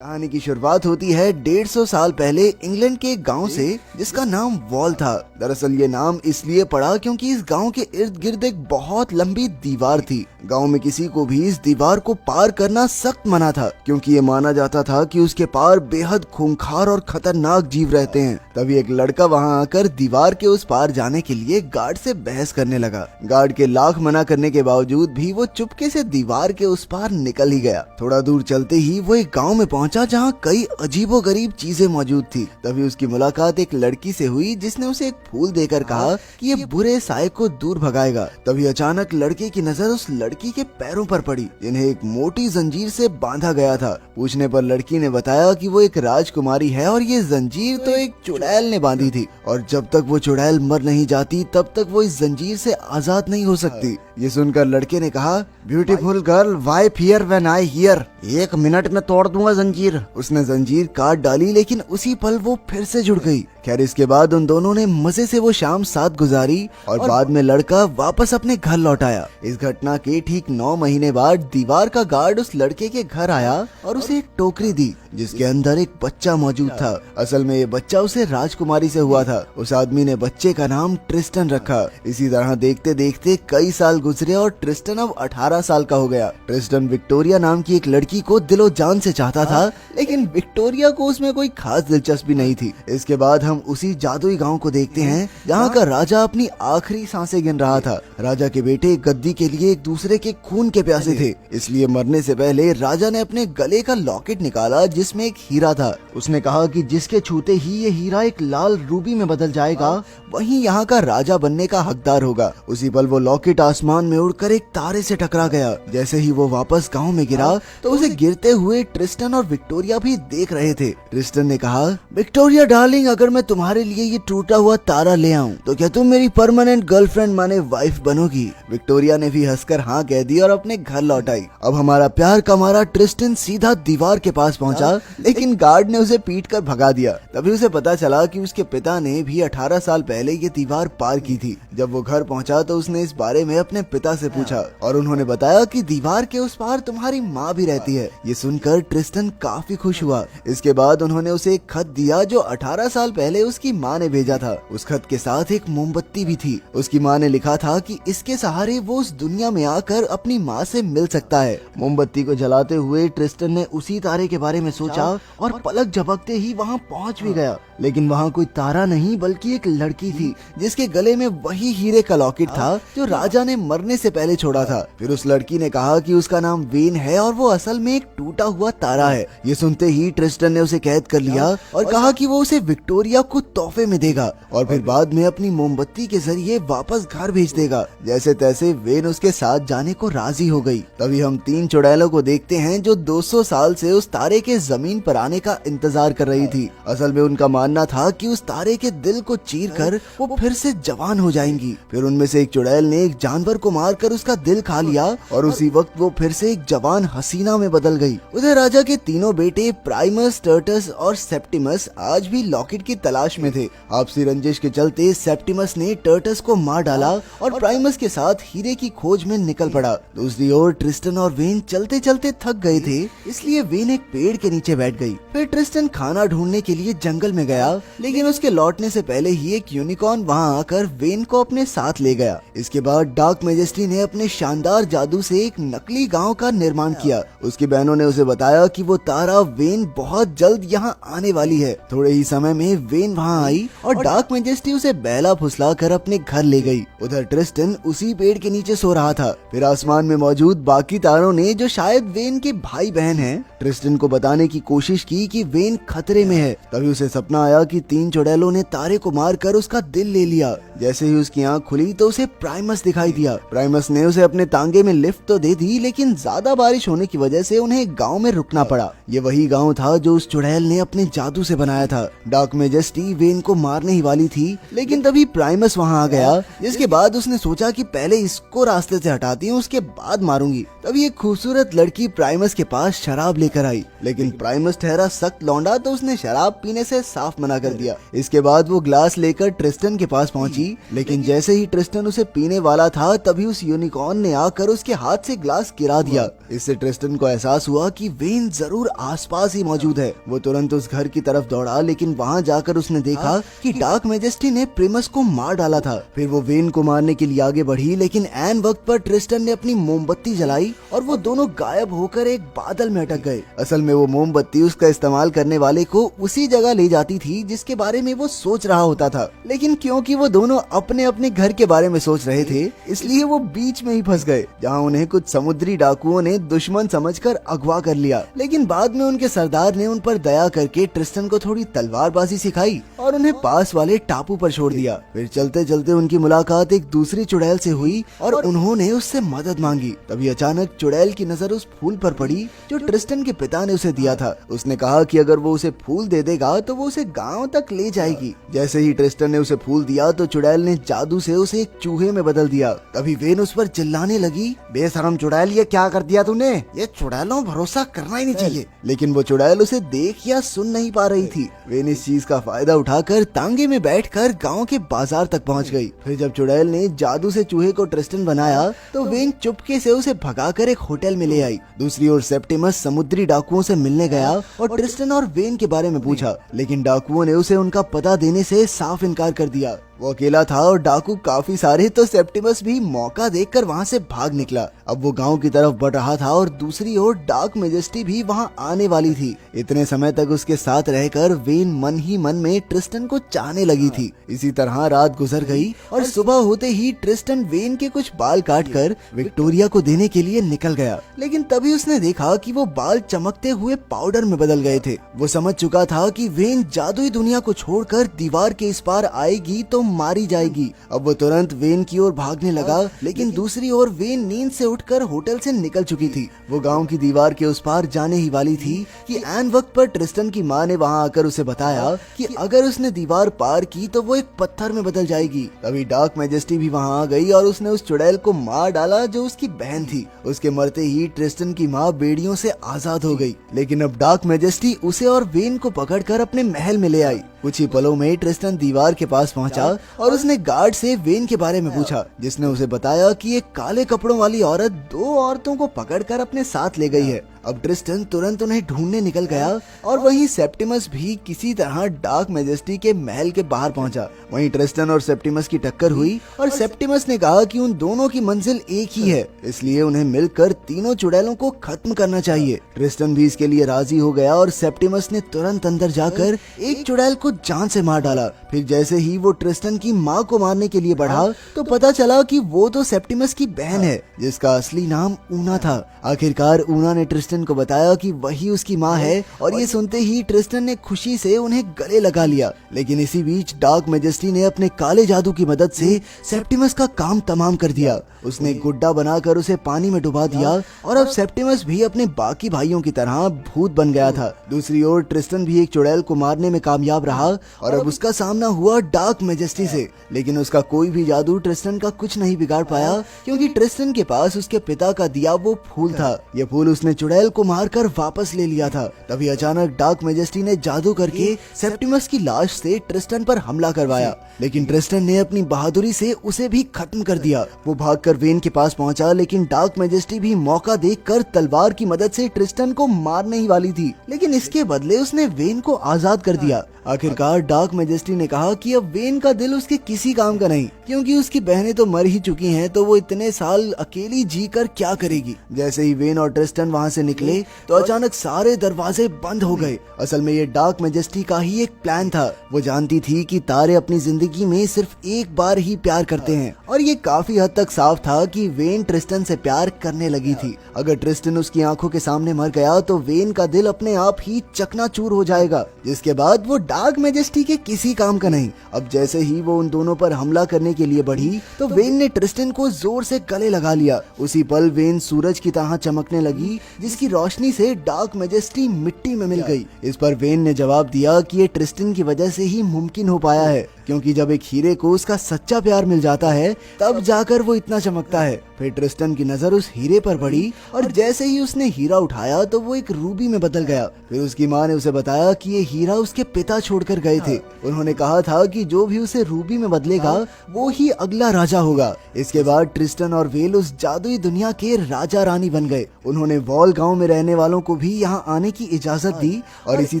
कहानी की शुरुआत होती है 150 साल पहले इंग्लैंड के एक गांव से, जिसका नाम वॉल था। दरअसल ये नाम इसलिए पड़ा क्योंकि इस गांव के इर्द गिर्द एक बहुत लंबी दीवार थी। गांव में किसी को भी इस दीवार को पार करना सख्त मना था, क्योंकि ये माना जाता था कि उसके पार बेहद खूंखार और खतरनाक जीव रहते हैं। तभी एक लड़का वहां आकर दीवार के उस पार जाने के लिए गार्ड से बहस करने लगा। गार्ड के लाख मना करने के बावजूद भी वो चुपके से दीवार के उस पार निकल ही गया। थोड़ा दूर चलते ही वो एक गाँव में पहुंचा जहाँ कई अजीबोगरीब चीजें मौजूद थी। तभी उसकी मुलाकात एक लड़की से हुई जिसने उसे एक फूल देकर कहा कि ये बुरे साए को दूर भगाएगा। तभी अचानक लड़के की नजर उस लड़की के पैरों पर पड़ी, जिन्हें एक मोटी जंजीर से बांधा गया था। पूछने पर लड़की ने बताया कि वो एक राजकुमारी है और ये जंजीर तो एक चुड़ैल ने बांधी थी, और जब तक वो चुड़ैल मर नहीं जाती तब तक वो इस जंजीर से आजाद नहीं हो सकती। ये सुनकर लड़के ने कहा, beautiful girl, why fear when I hear? 1 minute में तोड़ दूंगा जंजीर। उसने जंजीर काट डाली, लेकिन उसी पल वो फिर से जुड़ गई। खैर, इसके बाद उन दोनों ने मजे से वो शाम साथ गुजारी और बाद में लड़का वापस अपने घर लौट आया। इस घटना के ठीक 9 महीने बाद दीवार का गार्ड उस लड़के के घर आया और उसे एक टोकरी दी जिसके अंदर एक बच्चा मौजूद था। असल में ये बच्चा उसे राजकुमारी से हुआ था। उस आदमी ने बच्चे का नाम ट्रिस्टन रखा। इसी तरह देखते देखते कई साल गुजरे और ट्रिस्टन अब 18 साल का हो गया। ट्रिस्टन विक्टोरिया नाम की एक लड़की को दिलो जान से चाहता था, लेकिन विक्टोरिया को उसमें कोई खास दिलचस्पी नहीं थी। इसके बाद हम उसी जादुई गांव को देखते हैं जहां का राजा अपनी आखिरी सांसें गिन रहा था। राजा के बेटे गद्दी के लिए एक दूसरे के खून के प्यासे थे, इसलिए मरने से पहले राजा ने अपने गले का लॉकेट निकाला जिसमें एक हीरा था। उसने कहा कि जिसके छूते ही ये हीरा एक लाल रूबी में बदल जाएगा, वही यहाँ का राजा बनने का हकदार होगा। उसी पल वो लॉकेट आसमान में उड़कर एक तारे से टकरा गया। जैसे ही वो वापस गांव में गिरा तो उसे गिरते हुए ट्रिस्टन और विक्टोरिया भी देख रहे थे। ट्रिस्टन ने कहा, विक्टोरिया डार्लिंग, अगर मैं तुम्हारे लिए ये टूटा हुआ तारा ले आऊं तो क्या तुम मेरी परमानेंट गर्लफ्रेंड माने वाइफ बनोगी? विक्टोरिया ने भी हंसकर हाँ कह दी और अपने घर लौट आई। अब हमारा प्यार का मारा ट्रिस्टन सीधा दीवार के पास पहुंचा, लेकिन गार्ड ने उसे पीट कर भगा दिया। तभी उसे पता चला कि उसके पिता ने भी 18 साल पहले ये दीवार पार की थी। जब वो घर पहुंचा तो उसने इस बारे में अपने पिता से पूछा और उन्होंने बताया कि दीवार के उस पार तुम्हारी माँ भी रहती है। ये सुनकर ट्रिस्टन काफी खुश हुआ। इसके बाद उन्होंने उसे एक खत दिया जो 18 साल पहले उसकी माँ ने भेजा था। उस खत के साथ एक मोमबत्ती भी थी। उसकी माँ ने लिखा था कि इसके सहारे वो उस दुनिया में आकर अपनी माँ से मिल सकता है। मोमबत्ती को जलाते हुए ट्रिस्टन ने उसी तारे के बारे में सोचा और पलक झपकते ही वहाँ पहुँच भी गया। लेकिन वहाँ कोई तारा नहीं बल्कि एक लड़की थी जिसके गले में वही हीरे का लॉकेट था जो राजा ने मरने से पहले छोड़ा था। फिर उस लड़की ने कहा कि उसका नाम वेन है और वो असल में एक टूटा हुआ तारा है। ये सुनते ही ट्रिस्टन ने उसे कैद कर लिया और कहा कि वो उसे विक्टोरिया को तोहफे में देगा और फिर बाद में अपनी मोमबत्ती के जरिए वापस घर भेज देगा। जैसे तैसे वेन उसके साथ जाने को राजी हो गई। तभी हम 3 चुड़ैलों को देखते हैं जो 200 साल से उस तारे के जमीन पर आने का इंतजार कर रही थी। असल में उनका मानना था कि उस तारे के दिल को चीर कर वो फिर से जवान हो जाएंगी। फिर उनमें से एक चुड़ैल ने एक जानवर को मारकर उसका दिल खा लिया और उसी वक्त वो फिर से एक जवान हसीना में बदल गई। उधर राजा के तीनों बेटे प्राइमस, टर्टस और सेप्टिमस आज भी लॉकेट की तलाश में थे। आपसी रंजिश के चलते सेप्टिमस ने टर्टस को मार डाला और प्राइमस के साथ हीरे की खोज में निकल पड़ा। दूसरी ओर ट्रिस्टन और वेन चलते चलते थक गए थे, इसलिए वेन एक पेड़ के नीचे बैठ गई। फिर ट्रिस्टन खाना ढूंढने के लिए जंगल में गया, लेकिन उसके लौटने से पहले ही एक यूनिकॉर्न वहां आकर वेन को अपने साथ ले गया। इसके बाद डार्क मैजेस्टी ने अपने शानदार जादू से एक नकली गांव का निर्माण किया। उसकी बहनों ने उसे बताया कि वो तारा वेन बहुत जल्द यहाँ आने वाली है। थोड़े ही समय में वेन वहाँ आई और डार्क मैजेस्टी उसे बहला फुसला कर अपने घर ले गई। उधर ट्रिस्टन उसी पेड़ के नीचे सो रहा था। फिर आसमान में मौजूद बाकी तारों ने, जो शायद वेन के भाई बहन हैं, ट्रिस्टन को बताने की कोशिश की कि वेन खतरे में है। तभी उसे सपना आया कि 3 चुड़ैलों ने तारे को मारकर उसका दिल ले लिया। जैसे ही उसकी आंख खुली तो उसे प्राइमस दिखाई दिया। प्राइमस ने उसे अपने तांगे में लिफ्ट तो दे दी, लेकिन ज्यादा बारिश होने की वजह से उन्हें गांव में रुकना पड़ा। ये वही गांव था जो उस चुड़ैल ने अपने जादू से बनाया था। डार्क मैजेस्टी वेन को मारने ही वाली थी, लेकिन तभी प्राइमस वहां आ गया, जिसके बाद उसने सोचा कि पहले इसको रास्ते से हटाती हूँ, उसके बाद मारूंगी। तभी एक खूबसूरत लड़की प्राइमस के पास शराब लेकर आई, लेकिन प्राइमस ठहरा सख्त लौंडा तो उसने शराब पीने से साफ मना कर दिया। इसके बाद वो ग्लास लेकर ट्रिस्टन के पास पहुंची, लेकिन जैसे ही ट्रिस्टन उसे पीने वाला था तभी उस यूनिकॉर्न ने आकर उसके हाथ से ग्लास गिरा दिया। इससे ट्रिस्टन को एहसास हुआ कि वेन जरूर आ आसपास ही मौजूद है। वो तुरंत उस घर की तरफ दौड़ा, लेकिन वहाँ जाकर उसने देखा कि डार्क मैजेस्टी ने प्रिमस को मार डाला था। फिर वो वेन को मारने के लिए आगे बढ़ी, लेकिन ऐन वक्त पर ट्रिस्टन ने अपनी मोमबत्ती जलाई और वो दोनों गायब होकर एक बादल में अटक गए। असल में वो मोमबत्ती उसका इस्तेमाल करने वाले को उसी जगह ले जाती थी जिसके बारे में वो सोच रहा होता था, लेकिन क्योंकि वो दोनों अपने अपने घर के बारे में सोच रहे थे, इसलिए वो बीच में ही फंस गए, जहाँ उन्हें कुछ समुद्री डाकुओं ने दुश्मन समझकर अगवा कर लिया। लेकिन बाद में उनके सरदार ने उन पर दया करके ट्रिस्टन को थोड़ी तलवारबाजी सिखाई और उन्हें पास वाले टापू पर छोड़ दिया। फिर चलते चलते उनकी मुलाकात एक दूसरी चुड़ैल से हुई और उन्होंने उससे मदद मांगी। तभी अचानक चुड़ैल की नजर उस फूल पर पड़ी जो ट्रिस्टन के पिता ने उसे दिया था। उसने कहा कि अगर वो उसे फूल दे देगा तो वो उसे गांव तक ले जाएगी। जैसे ही ट्रिस्टन ने उसे फूल दिया तो चुड़ैल ने जादू से उसे एक चूहे में बदल दिया। तभी वेन उस पर चिल्लाने लगी, बेशरम चुड़ैल, ये क्या कर दिया तूने? ये चुड़ैलों भरोसा करना ही नहीं चाहिए। लेकिन वो चुड़ैल उसे देख या सुन नहीं पा रही थी। वेन इस चीज का फायदा उठाकर तांगे में बैठकर गांव के बाजार तक पहुंच गई। फिर जब चुड़ैल ने जादू से चूहे को ट्रिस्टन बनाया तो वेन चुपके से उसे भगाकर एक होटल में ले आई। दूसरी ओर सेप्टिमस समुद्री डाकुओं से मिलने गया और ट्रिस्टन और वेन के बारे में पूछा, लेकिन डाकुओं ने उसे उनका पता देने से साफ इनकार कर दिया। वो अकेला था और डाकू काफी सारे, तो सेप्टिमस भी मौका देखकर वहाँ से भाग निकला। अब वो गांव की तरफ बढ़ रहा था और दूसरी ओर डार्क मैजेस्टी भी वहाँ आने वाली थी। इतने समय तक उसके साथ रहकर वेन मन ही मन में ट्रिस्टन को चाहने लगी थी। इसी तरह रात गुजर गई और सुबह होते ही ट्रिस्टन वेन के कुछ बाल काटकर विक्टोरिया को देने के लिए निकल गया। लेकिन तभी उसने देखा कि वो बाल चमकते हुए पाउडर में बदल गए थे। वो समझ चुका था कि वेन जादुई दुनिया को छोड़कर दीवार के इस पार आएगी तो मारी जाएगी। अब वो तुरंत वेन की ओर भागने लगा, लेकिन दूसरी ओर वेन नींद से उठकर होटल से निकल चुकी थी। वो गांव की दीवार के उस पार जाने ही वाली थी कि ऐन वक्त पर ट्रिस्टन की माँ ने वहां आकर उसे बताया कि अगर उसने दीवार पार की तो वो एक पत्थर में बदल जाएगी। तभी डार्क मैजेस्टी भी वहां आ गई और उसने उस चुड़ैल को मार डाला जो उसकी बहन थी। उसके मरते ही ट्रिस्टन की माँ बेड़ियों से आजाद हो गई। लेकिन अब डार्क मैजेस्टी उसे और वेन को पकड़कर अपने महल में ले आई। कुछ ही पलों में ट्रिस्टन दीवार के पास पहुंचा और उसने गार्ड से वेन के बारे में पूछा, जिसने उसे बताया कि एक काले कपड़ों वाली औरत दो औरतों को पकड़कर अपने साथ ले गई है। अब ट्रिस्टन तुरंत उन्हें ढूंढने निकल गया और वहीं सेप्टिमस भी किसी तरह डार्क मैजेस्टी के महल के बाहर पहुंचा। वहीं ट्रिस्टन और सेप्टिमस की टक्कर हुई और सेप्टिमस ने कहा कि उन दोनों की मंजिल एक ही है, इसलिए उन्हें मिलकर तीनों चुड़ैलों को खत्म करना चाहिए। ट्रिस्टन भी इसके लिए राजी हो गया और सेप्टिमस ने तुरंत अंदर जाकर एक चुड़ैल को जान से मार डाला। फिर जैसे ही वो ट्रिस्टन की माँ को मारने के लिए बढ़ा तो पता चला कि वो तो सेप्टिमस की बहन है, जिसका असली नाम ऊना था। आखिरकार ऊना ने ट्रिस्टन को बताया कि वही उसकी माँ है और ये सुनते ही ट्रिस्टन ने खुशी से उन्हें गले लगा लिया। लेकिन इसी बीच डार्क मैजेस्टी ने अपने काले जादू की मदद से सेप्टिमस का काम तमाम कर दिया। उसने गुड्डा बनाकर उसे पानी में डुबा दिया और अब सेप्टिमस भी अपने बाकी भाइयों की तरह भूत बन गया था। दूसरी ओर ट्रिस्टन भी एक चुड़ैल को मारने में कामयाब रहा और अब उसका सामना हुआ डार्क मैजेस्टी से। लेकिन उसका कोई भी जादू ट्रिस्टन का कुछ नहीं बिगाड़ पाया, क्योंकि ट्रिस्टन के पास उसके पिता का दिया वो फूल था। ये फूल उसने चुड़ैल को मारकर वापस ले लिया था। तभी अचानक डार्क मैजेस्टी ने जादू करके सेप्टिमस की लाश से ट्रिस्टन पर हमला करवाया, लेकिन ट्रिस्टन ने अपनी बहादुरी से उसे भी खत्म कर दिया। वो भागकर वेन के पास पहुंचा, लेकिन डार्क मैजेस्टी भी मौका देखकर तलवार की मदद से ट्रिस्टन को मारने ही वाली थी, लेकिन इसके बदले उसने वेन को आजाद कर दिया। आखिरकार डार्क मैजेस्टी ने कहा कि अब वेन का दिल उसके किसी काम का नहीं, क्योंकि उसकी बहनें तो मर ही चुकी हैं, तो वो इतने साल अकेली जीकर क्या करेगी। जैसे ही वेन और ट्रिस्टन वहाँ से निकले तो अचानक सारे दरवाजे बंद हो गए। असल में ये डार्क मैजेस्टी का ही एक प्लान था। वो जानती थी कि तारे अपनी जिंदगी में सिर्फ एक बार ही प्यार करते हैं और ये काफी हद तक साफ था कि वेन ट्रिस्टन से प्यार करने लगी थी। अगर ट्रिस्टन उसकी आंखों के सामने मर गया तो वेन का दिल अपने आप ही चकनाचूर हो जाएगा, जिसके बाद वो डार्क मैजेस्टी के किसी काम का नहीं। अब जैसे ही वो उन दोनों पर हमला करने के लिए बढ़ी तो वेन ने ट्रिस्टन को जोर से गले लगा लिया। उसी पल वेन सूरज की तरह चमकने लगी, जिसकी रोशनी से डार्क मैजेस्टी मिट्टी में मिल गई। इस पर वेन ने जवाब दिया कि ये ट्रिस्टन की वजह से ही मुमकिन हो पाया है, क्योंकि जब एक हीरे को उसका सच्चा प्यार मिल जाता है तब जाकर वो इतना चमकता है। फिर ट्रिस्टन की नजर उस हीरे पर पड़ी और जैसे ही उसने हीरा उठाया तो वो एक रूबी में बदल गया। फिर उसकी माँ ने उसे बताया कि ये हीरा उसके पिता छोड़कर गए थे। उन्होंने कहा था कि जो भी उसे रूबी में बदलेगा वो ही अगला राजा होगा। इसके बाद ट्रिस्टन और वेल उस जादुई दुनिया के राजा रानी बन गए। उन्होंने वॉल गांव में रहने वालों को भी यहाँ आने की इजाजत दी और इसी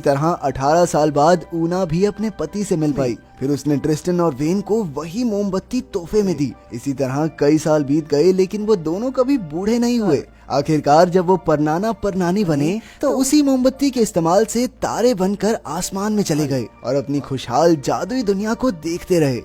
तरह 18 साल बाद ऊना भी अपने पति से मिल पाई। फिर उसने ट्रिस्टन और वेन को वही मोमबत्ती तोहफे में दी। इसी तरह कई साल बीत गए लेकिन वो दोनों कभी बूढ़े नहीं हुए। आखिरकार जब वो परनाना परनानी बने तो उसी मोमबत्ती के इस्तेमाल से तारे बनकर आसमान में चले गए और अपनी खुशहाल जादुई दुनिया को देखते रहे।